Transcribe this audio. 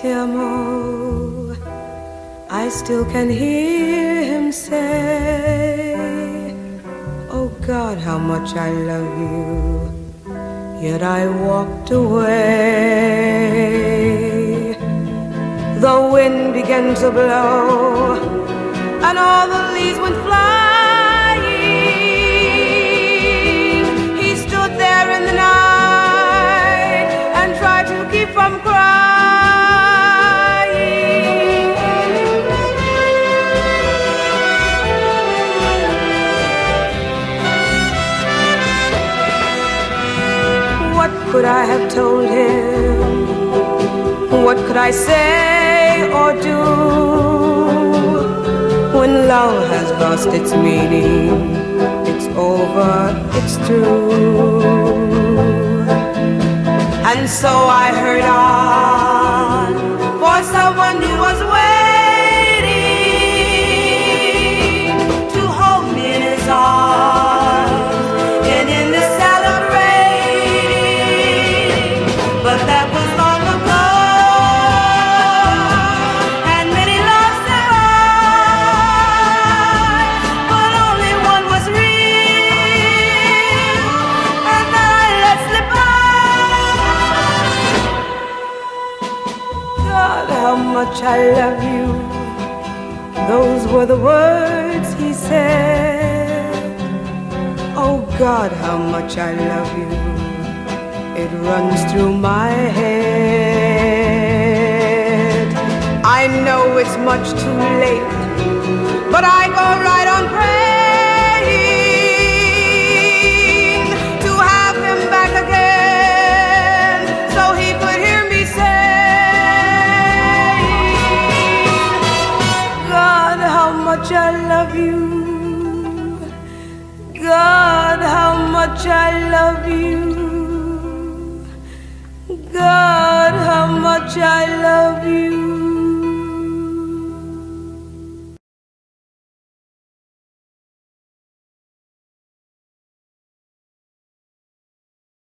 te amo, I still can hear him say, oh God, how much I love you, yet I walked away. The wind began to blow, and all the leaves went flying. He stood there in the night and tried to keep from crying. What could I have told him? What could I say or do? When love has lost its meaning, it's over, it's through. And so I hurried on for someone who was waiting to hold me in his arms and in the celebrating. But that was long ago, and many loves there are, but only one was real, and that I let slip by. God, how much I love you, those were the words he said. Oh God, how much I love you, it runs through my head. I know it's much too late, but I go right on praying to have him back again, so he could hear me say, God, how much I love you, God, how much I love you, God, how much I love you.